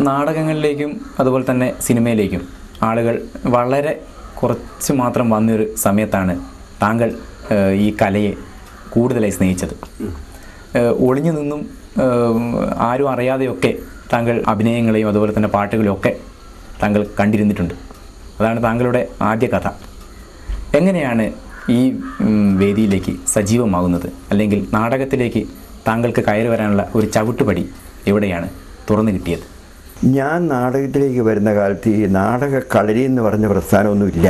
നാടകങ്ങളിലേക്കും അതുപോലെ തന്നെ സിനിമയിലേക്കും ആളുകൾ വളരെ കുറച്ച് മാത്രം വന്നൊരു സമയത്താണ് താങ്കൾ ഈ കലയെ കൂടുതലായി സ്നേഹിച്ചത്. ഒളിഞ്ഞു നിന്നും ആരും അറിയാതെയൊക്കെ താങ്കൾ അഭിനയങ്ങളെയും അതുപോലെ തന്നെ പാട്ടുകളെയും ഒക്കെ താങ്കൾ കണ്ടിരുന്നിട്ടുണ്ട്. അതാണ് താങ്കളുടെ ആദ്യ കഥ. എങ്ങനെയാണ് ഈ വേദിയിലേക്ക് സജീവമാകുന്നത്, അല്ലെങ്കിൽ നാടകത്തിലേക്ക് താങ്കൾക്ക് കയറി വരാനുള്ള ഒരു ചവിട്ടുപടി എവിടെയാണ് തുറന്നു കിട്ടിയത്? ഞാൻ നാടകത്തിലേക്ക് വരുന്ന കാലത്ത് ഈ നാടക കളരി എന്ന് പറഞ്ഞ പ്രസ്ഥാനമൊന്നുമില്ല.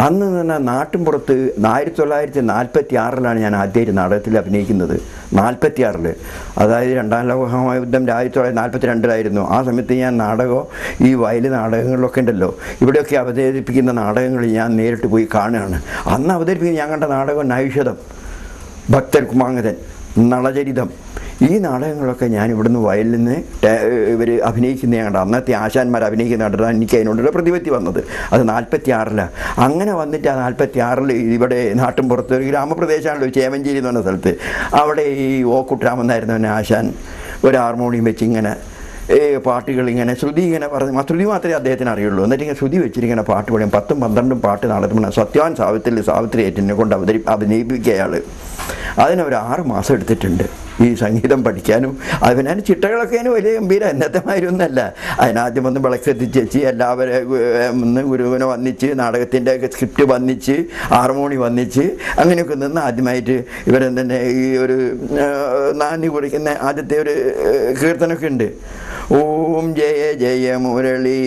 അന്ന് തന്നെ നാട്ടിൻപുറത്ത് 1946 ഞാൻ ആദ്യമായിട്ട് നാടകത്തിൽ അഭിനയിക്കുന്നത്. 46, അതായത് രണ്ടാം ലോകമഹായുദ്ധം 1942 ആ സമയത്ത് ഞാൻ നാടകമോ ഈ വയൽ നാടകങ്ങളിലൊക്കെ ഉണ്ടല്ലോ, ഇവിടെയൊക്കെ അവതരിപ്പിക്കുന്ന നാടകങ്ങൾ ഞാൻ നേരിട്ട് പോയി കാണുകയാണ്. അന്ന് അവതരിപ്പിക്കുന്ന ഞാൻ കണ്ട നാടകം നൈഷധം, ഭക്തർ കുമാങ്കതൻ, നളചരിതം, ഈ നാടകങ്ങളൊക്കെ ഞാൻ ഇവിടുന്ന് വയലിൽ നിന്ന് ഇവർ അഭിനയിക്കുന്ന കണ്ട അന്നത്തെ ആശാന്മാർ അഭിനയിക്കുന്ന കണ്ടിട്ടാണ് എനിക്ക് അതിനോടുള്ള പ്രതിപത്തി വന്നത്. അത് 46 അങ്ങനെ വന്നിട്ട് ആ 46 ഇവിടെ നാട്ടിൻപുറത്ത് ഒരു ഗ്രാമപ്രദേശമാണല്ലോ ചേമഞ്ചേരി എന്ന് പറഞ്ഞ സ്ഥലത്ത്. അവിടെ ഈ ഓക്കുട്ടരാമെന്നായിരുന്നു ആശാൻ ഒരു ഹാർമോണിയം വെച്ച് ഇങ്ങനെ പാട്ടുകളിങ്ങനെ ശ്രുതി ഇങ്ങനെ പറഞ്ഞ് ശ്രുതി മാത്രമേ അദ്ദേഹത്തിന് അറിയുള്ളൂ. എന്നിട്ട് ഇങ്ങനെ ശ്രുതി വെച്ചിരിങ്ങനെ പാട്ട് പാടും. 10ഉം 12ഉം പാട്ട് നടത്തുമ്പോൾ സത്യാൻ സാവിത്രി ഏറ്റിനെ കൊണ്ട് അഭിനയിപ്പിക്കുക അയാൾ. അതിനൊരു 6 മാസം എടുത്തിട്ടുണ്ട് ഈ സംഗീതം പഠിക്കാനും. അതിന് ചിട്ടകളൊക്കെ അതിന് വലിയ ഗംഭീരം, എന്നത്തെ മാതിരിയൊന്നുമല്ല. അതിനാദ്യം ഒന്ന് വിളക്ക് എത്തിച്ച് എല്ലാവരും ഗുരുവിനെ വന്നിച്ച് നാടകത്തിൻ്റെ സ്ക്രിപ്റ്റ് വന്നിച്ച് ഹാർമോണി വന്നിച്ച് അങ്ങനെയൊക്കെ നിന്ന് ആദ്യമായിട്ട് ഇവരെന്നെ ഈ ഒരു നാന്ദി കുറിക്കുന്ന ആദ്യത്തെ ഒരു കീർത്തനമൊക്കെ ഉണ്ട്. ഓം ജയ ജയ മുരളി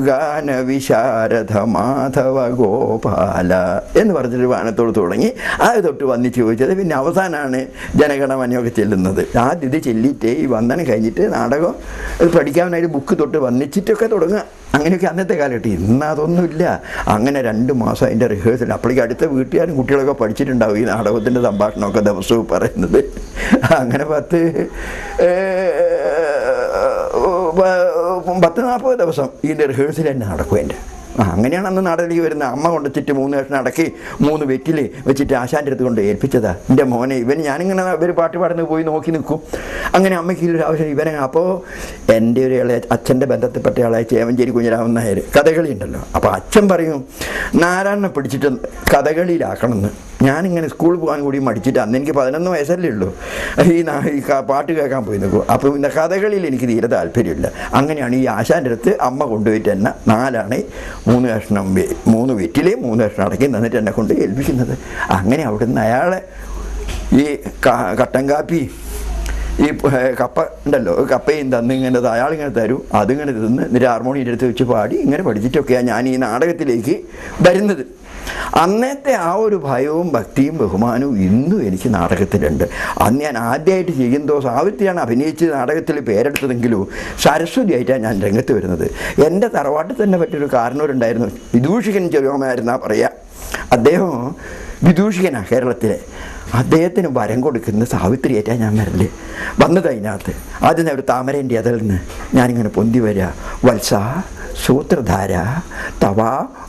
ഗാനവിശാരഥ മാധവ ഗോപാല എന്ന് പറഞ്ഞിട്ട് വാനത്തോട് തുടങ്ങി അത് തൊട്ട് വന്നിച്ച് ചോദിച്ചത്. പിന്നെ അവസാനമാണ് ജനഗണമനയൊക്കെ ചെല്ലുന്നത്. ആദ്യം ഇത് ചെല്ലിയിട്ട് ഈ വന്ദനം കഴിഞ്ഞിട്ട് നാടകം പഠിക്കാനായിട്ട് ബുക്ക് തൊട്ട് വന്നിച്ചിട്ടൊക്കെ തുടങ്ങുക. അങ്ങനെയൊക്കെ അന്നത്തെ കാലഘട്ടം. ഇന്ന് അതൊന്നുമില്ല. അങ്ങനെ 2 മാസം അതിൻ്റെ റിഹേഴ്സൽ. അപ്പോഴേക്കും അടുത്ത വീട്ടുകാരും കുട്ടികളൊക്കെ പഠിച്ചിട്ടുണ്ടാവും ഈ നാടകത്തിൻ്റെ സംഭാഷണമൊക്കെ ദിവസവും പറയുന്നത്. അങ്ങനെ 10-40 ദിവസം ഇതിൻ്റെ റിഹേഴ്സൽ തന്നെ നടക്കും. എൻ്റെ അങ്ങനെയാണ് അന്ന് നാടകത്തിലേക്ക് വരുന്നത്. അമ്മ കൊണ്ടുവച്ചിട്ട് 3 കഷ്ണം അടക്കി 3 വെറ്റിൽ വെച്ചിട്ട് ആശാൻ്റെ അടുത്ത് കൊണ്ട് ഏൽപ്പിച്ചതാ. എൻ്റെ മോനെ ഞാനിങ്ങനെ ഇവർ പാട്ട് പാടുന്നത് പോയി നോക്കി നിൽക്കും. അങ്ങനെ അമ്മയ്ക്ക് ഒരു ആവശ്യം ഇവനെ. അപ്പോൾ എൻ്റെ ഒരു അച്ഛൻ്റെ ബന്ധത്തിൽപ്പെട്ട ആളായ ചേമഞ്ചേരി കുഞ്ഞിരാമൻ നായർ കഥകളി ഉണ്ടല്ലോ. അപ്പോൾ അച്ഛൻ പറയും നാരായണനെ പിടിച്ചിട്ട് കഥകളിയിലാക്കണമെന്ന്. ഞാനിങ്ങനെ സ്കൂളിൽ പോകാൻ കൂടി മടിച്ചിട്ട് അന്ന് എനിക്ക് 11 വയസ്സല്ലേ ഉള്ളൂ. ഈ പാട്ട് കേൾക്കാൻ പോയി നിൽക്കും. അപ്പോൾ പിന്നെ കഥകളിയിൽ എനിക്ക് തീരെ താല്പര്യമില്ല. അങ്ങനെയാണ് ഈ ആശാൻ്റെ അടുത്ത് അമ്മ കൊണ്ടുപോയിട്ട് എന്നെ 4 3 കഷ്ണം 3 വെറ്റിൽ 3 കഷ്ണം അടക്കി തന്നിട്ട് എന്നെ കൊണ്ട് ഏൽപ്പിക്കുന്നത്. അങ്ങനെ അവിടുന്ന് അയാളെ ഈ കട്ടൻ കാപ്പി ഈ കപ്പ ഉണ്ടല്ലോ, കപ്പയും തന്നിങ്ങനെ അയാളിങ്ങനെ തരും. അതിങ്ങനെ തിന്ന് എന്നിട്ട് ഹാർമോണിയുടെ അടുത്ത് വെച്ച് പാടി ഇങ്ങനെ പഠിച്ചിട്ടൊക്കെയാണ് ഞാൻ ഈ നാടകത്തിലേക്ക് വരുന്നത്. അന്നത്തെ ആ ഒരു ഭയവും ഭക്തിയും ബഹുമാനവും ഇന്നും എനിക്ക് നാടകത്തിലുണ്ട്. അന്ന് ഞാൻ ആദ്യമായിട്ട് ചെയ്യുന്നതോ സാവിത്രിയാണ് അഭിനയിച്ച് നാടകത്തിൽ പേരെടുത്തതെങ്കിലും സരസ്വതിയായിട്ടാണ് ഞാൻ രംഗത്ത് വരുന്നത്. എൻ്റെ തറവാട്ടിൽ തന്നെ പറ്റിയൊരു കാരണവരുണ്ടായിരുന്നു, വിദൂഷികൻ ചെറിയോമായിരുന്നാ പറയുക. അദ്ദേഹം വിദൂഷികനാണ് കേരളത്തിലെ. അദ്ദേഹത്തിന് വരം കൊടുക്കുന്ന സാവിത്രിയായിട്ടാണ് ഞാൻ വരല് വന്നത്. അതിനകത്ത് ആദ്യം ഒരു താമരേൻ്റെ അതിൽ നിന്ന് ഞാനിങ്ങനെ പൊന്തി വരിക. വത്സ സൂത്രധാര തവ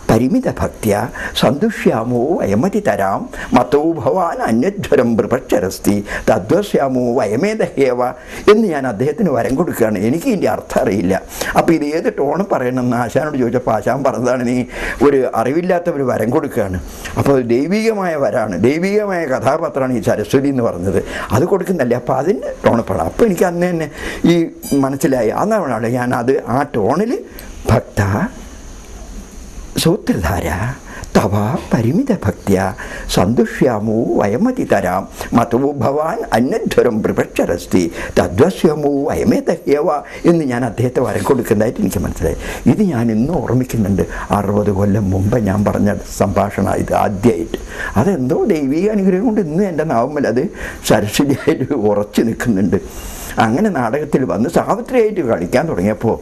പരിമിത ഭക്ത്യ സന്തുഷ്യാമോ വയമതി തരാം മതോ ഭവാൻ അന്യധ്വരം പ്രപക്ഷരസ്തി തദ്വശ്യാമോ വയമേദഹേവ എന്ന് ഞാൻ അദ്ദേഹത്തിന് വരം കൊടുക്കുകയാണ്. എനിക്ക് ഇതിൻ്റെ അർത്ഥം അറിയില്ല. അപ്പോൾ ഇത് ഏത് ടോണ് പറയണമെന്ന് ആശാനോട് ചോദിച്ചപ്പോൾ ആശാൻ പറഞ്ഞതാണ്, നീ ഒരു അറിവില്ലാത്തവർ വരം കൊടുക്കുകയാണ്. അപ്പോൾ ദൈവികമായ വരാണ്, ദൈവികമായ കഥാപാത്രമാണ് ഈ സരസ്വതി എന്ന് പറഞ്ഞത്. അത് കൊടുക്കുന്നല്ലേ. അപ്പോൾ അതിൻ്റെ ടോണ് പാടാം. അപ്പോൾ എനിക്ക് അന്ന് തന്നെ ഈ മനസ്സിലായി. അന്നാണ് ഞാൻ അത് ആ ടോണിൽ ഭക്ത സൂത്രധാര തവ പരിമിത ഭക്ത്യ സന്തുഷ്യാമോ വയമതി തരാം മതോ ഭവാൻ അന്യധ്വരം പ്രപക്ഷരസ്തി തദ്വശ്യമോ വയമേതഹ്യവ എന്ന് ഞാൻ അദ്ദേഹത്തെ വരം കൊടുക്കുന്നതായിട്ട് എനിക്ക് മനസ്സിലായി. ഇത് ഞാൻ ഇന്നും ഓർമ്മിക്കുന്നുണ്ട്. 60 കൊല്ലം മുമ്പ് ഞാൻ പറഞ്ഞ സംഭാഷണം ഇത് ആദ്യമായിട്ട്. അതെന്തോ ദൈവിക അനുഗ്രഹം കൊണ്ട് ഇന്ന് എൻ്റെ നാവുമ്മൽ അത് സരസ്വതിയായിട്ട് ഉറച്ചു നിൽക്കുന്നുണ്ട്. അങ്ങനെ നാടകത്തിൽ വന്ന് സാവിത്രിയായിട്ട് കളിക്കാൻ തുടങ്ങിയപ്പോൾ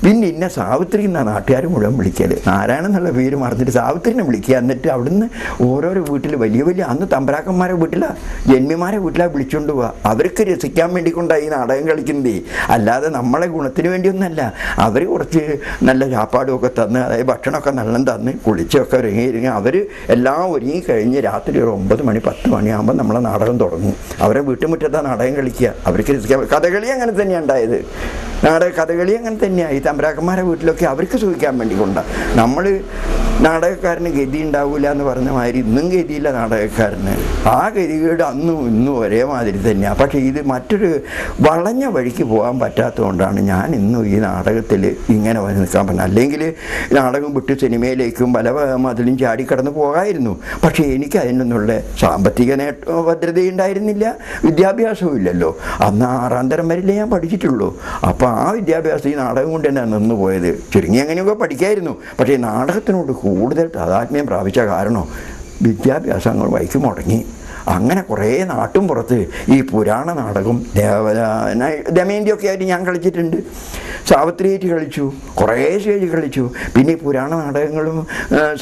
പിന്നെ ഇന്നെ സാവിത്രി എന്നാണ് നാട്ടുകാർ മുഴുവൻ വിളിക്കൽ. നാരായണൻ എന്നുള്ള പേര് മറന്നിട്ട് സാവിത്രിനെ വിളിക്കുക. എന്നിട്ട് അവിടുന്ന് ഓരോരോ വീട്ടിൽ വലിയ വലിയ അന്ന് തമ്പരാക്കന്മാരെ വീട്ടിലാണ്, ജന്മിമാരെ വീട്ടിലാണ് വിളിച്ചുകൊണ്ട് പോവുക. അവർക്ക് രസിക്കാൻ വേണ്ടി കൊണ്ടാണ് ഈ നാടകം കളിക്കുന്നത്, അല്ലാതെ നമ്മളെ ഗുണത്തിന് വേണ്ടിയൊന്നുമല്ല. അവർ കുറച്ച് നല്ല ചാപ്പാടുമൊക്കെ തന്ന്, അതായത് ഭക്ഷണമൊക്കെ നല്ല തന്ന് കുളിച്ചൊക്കെ ഒരുങ്ങി അവർ എല്ലാം ഒരുങ്ങി കഴിഞ്ഞ് രാത്രി ഒരു 9 മണി 10 മണിയാകുമ്പോൾ നമ്മളെ നാടകം തുടങ്ങും. അവരെ വീട്ടുമുറ്റത്താണ് നാടകം കളിക്കുക. അവർക്ക് രസിക്കാൻ. കഥകളി അങ്ങനെ തന്നെയാണ് ഉണ്ടായത്. നാടക കഥകളി അങ്ങനെ തന്നെയാണ്. ഈ തമ്പരാക്കന്മാരെ വീട്ടിലൊക്കെ അവർക്ക് സൂഹിക്കാൻ വേണ്ടി കൊണ്ടാണ്. നമ്മൾ നാടകക്കാരന് ഗതി ഉണ്ടാവില്ല എന്ന് പറഞ്ഞ മാതിരി ഇന്നും ഗതിയില്ല നാടകക്കാരന്. ആ ഗതികേട് അന്നും ഇന്നും ഒരേ മാതിരി തന്നെയാണ്. പക്ഷേ ഇത് മറ്റൊരു വളഞ്ഞ വഴിക്ക് പോകാൻ പറ്റാത്തതുകൊണ്ടാണ് ഞാൻ ഇന്നും ഈ നാടകത്തിൽ ഇങ്ങനെ വന്ന് നിൽക്കാൻ പറഞ്ഞത്. അല്ലെങ്കിൽ നാടകം വിട്ട് സിനിമയിലേക്കും പല മതിലും ചാടിക്കടന്ന് പോകാമായിരുന്നു. പക്ഷേ എനിക്ക് അതിനൊന്നുള്ള സാമ്പത്തിക ഭദ്രതയുണ്ടായിരുന്നില്ല, വിദ്യാഭ്യാസവും ഇല്ലല്ലോ. അന്ന് 6ാം തരം വരെയല്ലേ ഞാൻ പഠിച്ചിട്ടുള്ളൂ. അപ്പോൾ ആ വിദ്യാഭ്യാസം ഈ നാടകം കൊണ്ട് തന്നെ നിന്ന് പോയത്. ചുരുങ്ങി എങ്ങനെയൊക്കെ പഠിക്കായിരുന്നു. പക്ഷേ നാടകത്തിനോട് കൂടുതൽ താതാത്മ്യം പ്രാപിച്ച കാരണം വിദ്യാഭ്യാസം അങ്ങ് വൈക്ക് മുടങ്ങി. അങ്ങനെ കുറേ നാട്ടും പുറത്ത് ഈ പുരാണ നാടകം ദമയന്തിയൊക്കെ ആയിട്ട് ഞാൻ കളിച്ചിട്ടുണ്ട്. സാവിത്രിയായിട്ട് കളിച്ചു, കുറേ സ്റ്റേജ് കളിച്ചു. പിന്നെ ഈ പുരാണ നാടകങ്ങളും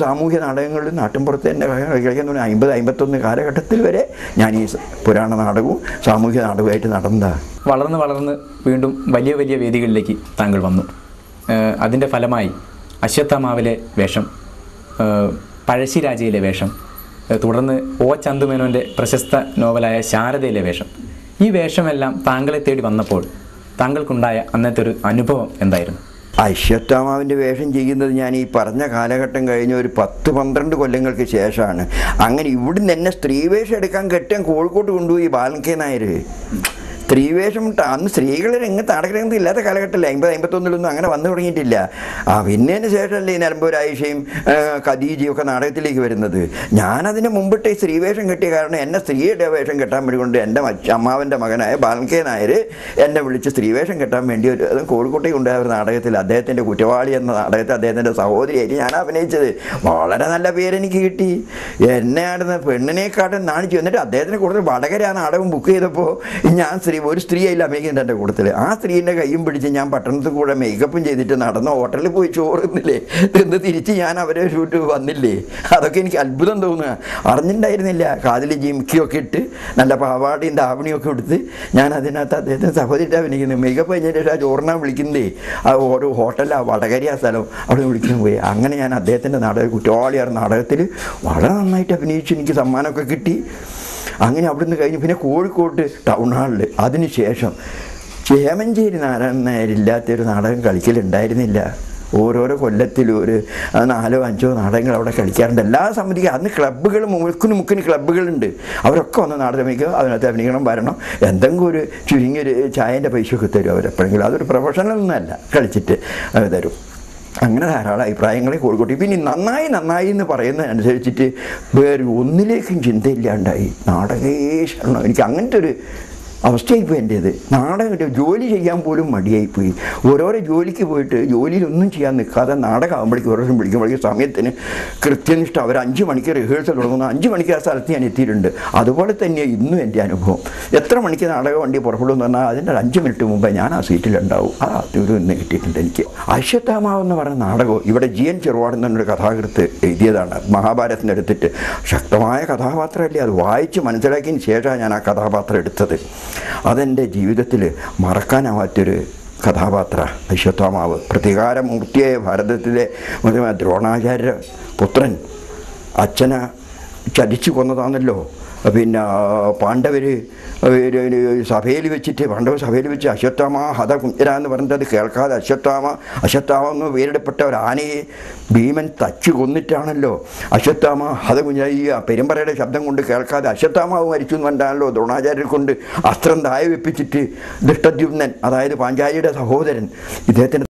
സാമൂഹ്യ നാടകങ്ങളും നാട്ടും പുറത്ത് തന്നെ കളിക്കാൻ 50-51 കാലഘട്ടത്തിൽ വരെ ഞാൻ ഈ പുരാണ നാടകവും സാമൂഹ്യ നാടകവുമായിട്ട് നടന്നതാണ്. വളർന്ന് വീണ്ടും വലിയ വലിയ വേദികളിലേക്ക് താങ്കൾ വന്നു. അതിൻ്റെ ഫലമായി അശ്വത്ഥാമാവിലെ വേഷം, പഴശ്ശിരാജയിലെ വേഷം, തുടർന്ന് ഒ ചന്തുമേനോൻ്റെ പ്രശസ്ത നോവലായ ശാരദയിലെ വേഷം. ഈ വേഷമെല്ലാം താങ്കളെ തേടി വന്നപ്പോൾ താങ്കൾക്കുണ്ടായ അന്നത്തെ ഒരു അനുഭവം എന്തായിരുന്നു? അശ്വത്ഥാമാവിൻ്റെ വേഷം ചെയ്യുന്നത് ഞാൻ ഈ പറഞ്ഞ കാലഘട്ടം കഴിഞ്ഞ ഒരു 10-12 കൊല്ലങ്ങൾക്ക് ശേഷമാണ്. അങ്ങനെ ഇവിടുന്ന് എന്നെ സ്ത്രീവേഷം എടുക്കാൻ കെട്ടാൻ കോഴിക്കോട്ട് കൊണ്ടുപോയി ബാലൻ കെ നായർ. സ്ത്രീവേഷം അന്ന് സ്ത്രീകൾ രംഗത്ത് നാടകരംഗത്ത് ഇല്ലാത്ത കാലഘട്ടമല്ലേ, 50-51 അങ്ങനെ വന്നു തുടങ്ങിയിട്ടില്ല. പിന്നതിന് ശേഷമല്ലേ ഈ നിലമ്പൂർ ആയിഷയും ഖദീജയും ഒക്കെ നാടകത്തിലേക്ക് വരുന്നത്. ഞാനതിന് മുമ്പിട്ട് ഈ സ്ത്രീവേഷം കെട്ടിയ കാരണം എന്നെ സ്ത്രീയുടെ വേഷം കെട്ടാൻ വേണ്ടി കൊണ്ട് എൻ്റെ അമ്മാവൻ്റെ മകനായ ബാലൻ കെ നായർ എന്നെ വിളിച്ച് സ്ത്രീവേഷം കെട്ടാൻ വേണ്ടി അത് കോഴിക്കോട്ടേക്ക് ഉണ്ടായ ഒരു നാടകത്തിൽ അദ്ദേഹത്തിൻ്റെ കുറ്റവാളി എന്ന നാടകത്തിൽ അദ്ദേഹത്തിൻ്റെ സഹോദരിയായിട്ട് ഞാൻ അഭിനയിച്ചത്. വളരെ നല്ല പേരെനിക്ക് കിട്ടി. എന്നെ ആടുന്ന പെണ്ണിനെക്കാട്ടും നാണിച്ചു. എന്നിട്ട് അദ്ദേഹത്തിന് കൂടുതൽ വടകര ആ നാടകം ബുക്ക് ചെയ്തപ്പോൾ ഞാൻ ഒരു സ്ത്രീയായില്ല അഭിനയിക്കുന്നുണ്ട് എൻ്റെ കൂട്ടത്തിൽ. ആ സ്ത്രീൻ്റെ കയ്യും പിടിച്ച് ഞാൻ പട്ടണത്തിൽ കൂടെ മേക്കപ്പും ചെയ്തിട്ട് നടന്ന ഹോട്ടലിൽ പോയി ചോറുന്നില്ലേ, തിന്ന് തിരിച്ച് ഞാൻ അവരെ ഷൂട്ട് വന്നില്ലേ. അതൊക്കെ എനിക്ക് അത്ഭുതം തോന്നുക. അറിഞ്ഞിട്ടുണ്ടായിരുന്നില്ല. കാതിൽ ജിമിക്കിയൊക്കെ ഇട്ട് നല്ല പാവാടയും ധാവണിയൊക്കെ എടുത്ത് ഞാൻ അതിനകത്ത് അദ്ദേഹത്തിന് സഹോദരിട്ട് അഭിനയിക്കുന്നത്. മേക്കപ്പ് കഴിഞ്ഞതിന് ശേഷം ആ ചോറിനാൻ വിളിക്കുന്നതേ ആ ഓരോ ഹോട്ടലിലാണ്, വടകര ആ സ്ഥലം, അവിടെ വിളിക്കാൻ പോയി. അങ്ങനെ ഞാൻ അദ്ദേഹത്തിൻ്റെ നാടകം കുറ്റവാളിയാർ നാടകത്തിൽ വളരെ നന്നായിട്ട് അഭിനയിച്ചു. എനിക്ക് സമ്മാനമൊക്കെ കിട്ടി. അങ്ങനെ അവിടുന്ന് കഴിഞ്ഞ് പിന്നെ കോഴിക്കോട്ട് ടൗൺ ഹാളിൽ അതിനുശേഷം ചേമഞ്ചേരി നാരായണൻ നായരില്ലാത്തൊരു നാടകം കളിക്കലുണ്ടായിരുന്നില്ല. ഓരോരോ കൊല്ലത്തിലും ഒരു 4-5 നാടകങ്ങൾ അവിടെ കളിക്കാറുണ്ട്. എല്ലാ സമിതിക്കും അന്ന് ക്ലബ്ബുകൾ മുക്കിന് ക്ലബ്ബുകളുണ്ട്. അവരൊക്കെ വന്ന് നാടകം അഭിനയിക്കുക, അതിനകത്ത് അഭിനയിക്കണം, വരണം, എന്തെങ്കിലും ഒരു ചുരുങ്ങിയൊരു ചായൻ്റെ പൈസയൊക്കെ തരും അവരെപ്പോഴെങ്കിലും. അതൊരു പ്രൊഫഷണൽ ഒന്നുമല്ല, കളിച്ചിട്ട് തരും. അങ്ങനെ ധാരാളം അഭിപ്രായങ്ങളെ കോഴിക്കോട്ട്. പിന്നെ നന്നായി എന്ന് പറയുന്നതനുസരിച്ചിട്ട് വേറെ ഒന്നിലേക്കും ചിന്തയില്ലാണ്ടായി. നാടകേഷണം എനിക്ക് അങ്ങനത്തെ ഒരു അവസ്ഥയായിപ്പോയി എൻ്റേത്. നാടകം കിട്ടിയ ജോലി ചെയ്യാൻ പോലും മടിയായിപ്പോയി. ഓരോരോ ജോലിക്ക് പോയിട്ട് ജോലിയിലൊന്നും ചെയ്യാൻ നിൽക്കാതെ നാടകമാകുമ്പോഴേക്കും ഓരോ വിളിക്കുമ്പോഴേക്കും സമയത്തിന് കൃത്യനിഷ്ഠ അവർ 5 മണിക്ക് റിഹേഴ്സൽ തുടങ്ങുന്നു. 5 മണിക്ക് ആ സ്ഥലത്ത് ഞാൻ എത്തിയിട്ടുണ്ട്. അതുപോലെ തന്നെ ഇന്നും എൻ്റെ അനുഭവം. എത്ര മണിക്ക് നാടക വണ്ടി പുറപ്പെടുമെന്ന് പറഞ്ഞാൽ അതിൻ്റെ 5 മിനിറ്റ് മുമ്പേ ഞാൻ ആ സീറ്റിലുണ്ടാവും. ആ ഒരു ഇന്ന് കിട്ടിയിട്ടുണ്ട് എനിക്ക്. അശ്വത്ഥാമാവ് എന്ന് പറഞ്ഞ നാടകവും ഇവിടെ GN ചെറുവാട് എന്നൊരു കഥാകൃത്ത് എഴുതിയതാണ്. മഹാഭാരതത്തിൻ്റെ എടുത്തിട്ട് ശക്തമായ കഥാപാത്രമല്ലേ, അത് വായിച്ച് മനസ്സിലാക്കിയതിന് ശേഷമാണ് ഞാൻ ആ കഥാപാത്രം എടുത്തത്. അതെൻ്റെ ജീവിതത്തിൽ മറക്കാനാവാത്തൊരു കഥാപാത്ര അശ്വത്ഥാമാവ്. പ്രതികാരമൂർത്തിയായ ഭാരതത്തിലെ ദ്രോണാചാര്യ പുത്രൻ അച്ഛനെ ചതിച്ചു കൊന്നതാണല്ലോ. പിന്നെ പാണ്ഡവർ സഭയിൽ വെച്ചിട്ട് സഭയിൽ വെച്ച് അശ്വത്ഥാമ ഹത കുഞ്ഞര എന്ന് പറഞ്ഞിട്ട് അത് കേൾക്കാതെ അശ്വത്ഥാമ എന്ന് പേരിടപ്പെട്ട ഒരു ആനയെ ഭീമൻ തച്ചു കൊന്നിട്ടാണല്ലോ അശ്വത്ഥാമ ഹത കുഞ്ഞര. ഈ പെരുമ്പറയുടെ ശബ്ദം കൊണ്ട് കേൾക്കാതെ അശ്വത്ഥാമാവ് മരിച്ചു എന്ന് പറഞ്ഞാണല്ലോ ദ്രോണാചാര്യരെ കൊണ്ട് അസ്ത്രം താഴെ വെപ്പിച്ചിട്ട് ദൃഷ്ടദ്യുമ്നൻ, അതായത് പാഞ്ചാലിയുടെ സഹോദരൻ, ഇദ്ദേഹത്തിന്